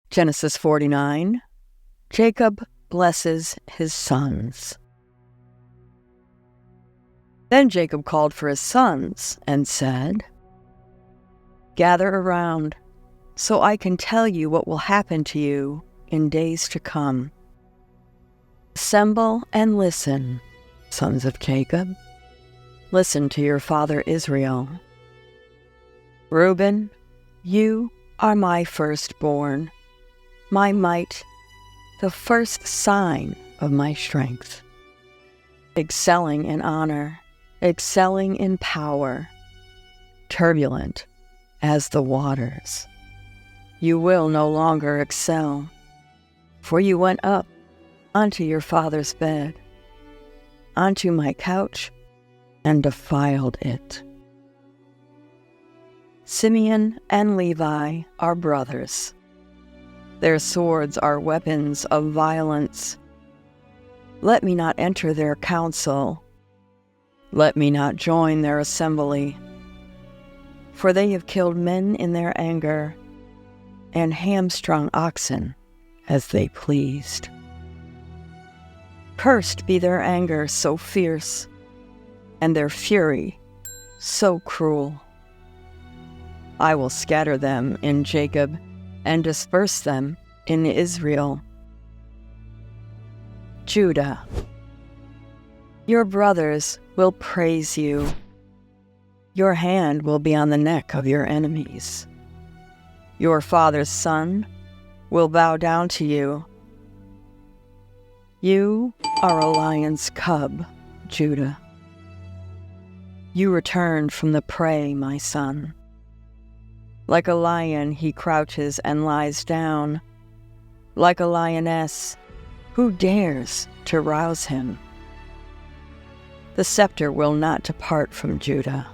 Genesis 49, Jacob blesses his sons. Then Jacob called for his sons and said, "Gather around, so I can tell you what will happen to you in days to come. Assemble and listen, sons of Jacob. Listen to your father Israel. Reuben, you are my firstborn, my might, the first sign of my strength, excelling in honor, excelling in power, turbulent as the waters. You will no longer excel, for you went up onto your father's bed, onto my couch, and defiled it. Simeon and Levi are brothers. Their swords are weapons of violence. Let me not enter their council. Let me not join their assembly. For they have killed men in their anger and hamstrung oxen as they pleased. Cursed be their anger so fierce, and their fury so cruel. I will scatter them in Jacob and disperse them in Israel. Judah, your brothers will praise you. Your hand will be on the neck of your enemies. Your father's son will bow down to you. You are a lion's cub, Judah. You returned from the prey, my son. Like a lion, he crouches and lies down. Like a lioness, who dares to rouse him? The scepter will not depart from Judah,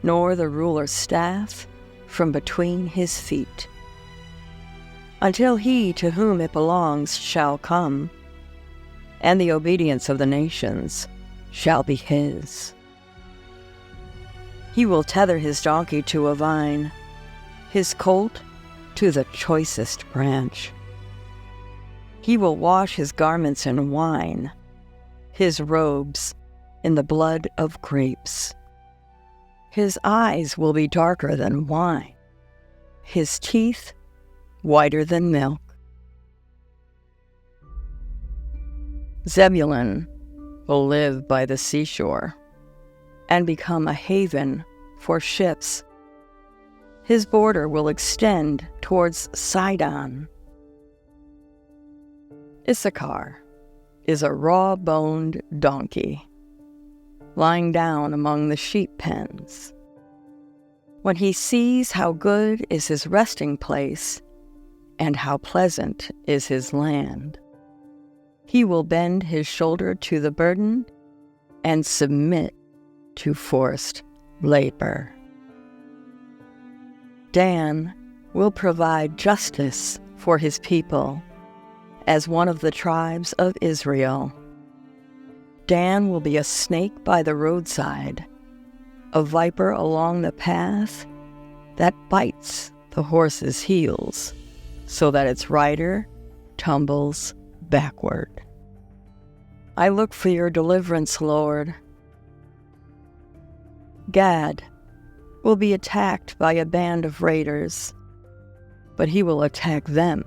nor the ruler's staff from between his feet, until he to whom it belongs shall come, and the obedience of the nations shall be his. He will tether his donkey to a vine, his colt to the choicest branch. He will wash his garments in wine, his robes in the blood of grapes. His eyes will be darker than wine, his teeth whiter than milk. Zebulun will live by the seashore and become a haven for ships. His border will extend towards Sidon. Issachar is a raw-boned donkey, lying down among the sheep pens. When he sees how good is his resting place and how pleasant is his land, he will bend his shoulder to the burden and submit to forced labor. Dan will provide justice for his people as one of the tribes of Israel. Dan will be a snake by the roadside, a viper along the path that bites the horse's heels so that its rider tumbles backward. I look for your deliverance, Lord. Gad will be attacked by a band of raiders, but he will attack them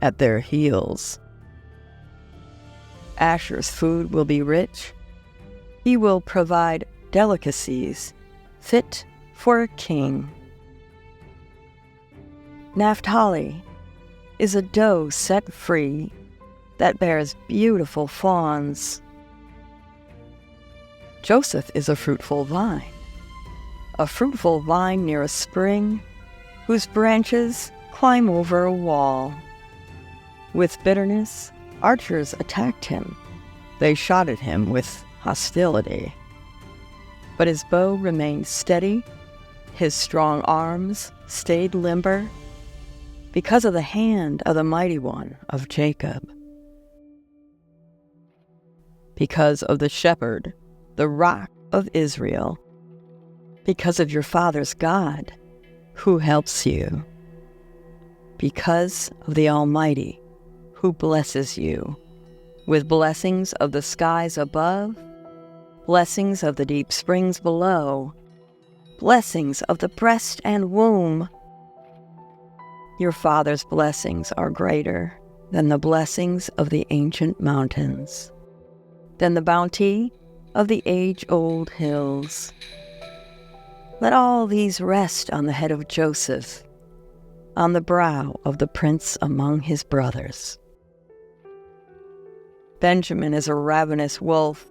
at their heels. Asher's food will be rich. He will provide delicacies fit for a king. Naphtali is a doe set free that bears beautiful fawns. Joseph is a fruitful vine near a spring, whose branches climb over a wall. With bitterness, archers attacked him. They shot at him with hostility. But his bow remained steady, his strong arms stayed limber, because of the hand of the Mighty One of Jacob. because of the shepherd, the rock of Israel, because of your father's God, who helps you, because of the Almighty, who blesses you, with blessings of the skies above, blessings of the deep springs below, blessings of the breast and womb. Your father's blessings are greater than the blessings of the ancient mountains, than the bounty of the age-old hills. Let all these rest on the head of Joseph, on the brow of the prince among his brothers. Benjamin is a ravenous wolf.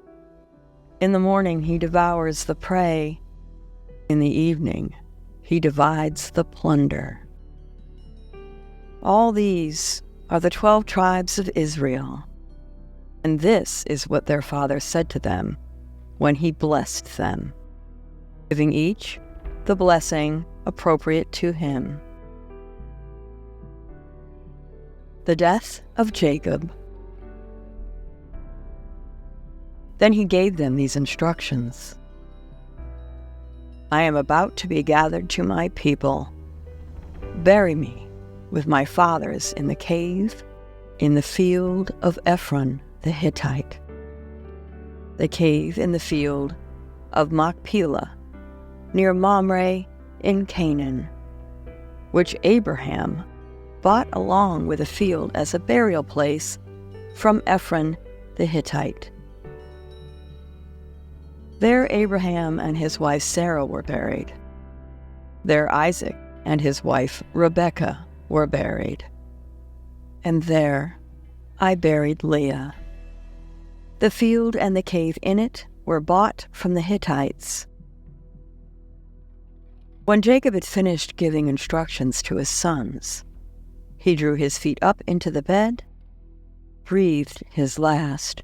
In the morning he devours the prey. In the evening he divides the plunder. All these are the 12 tribes of Israel, and this is what their father said to them when he blessed them, giving each the blessing appropriate to him. The death of Jacob. Then he gave them these instructions. I am about to be gathered to my people. Bury me with my fathers in the cave in the field of Ephron the Hittite, the cave in the field of Machpelah, near Mamre in Canaan, which Abraham bought along with a field as a burial place from Ephron the Hittite. There Abraham and his wife Sarah were buried. There Isaac and his wife Rebekah were buried. And there I buried Leah. The field and the cave in it were bought from the Hittites. When Jacob had finished giving instructions to his sons, he drew his feet up into the bed, breathed his last,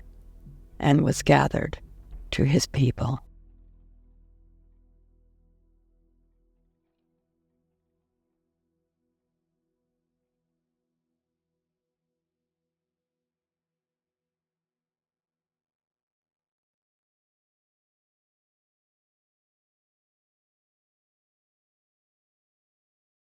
and was gathered to his people.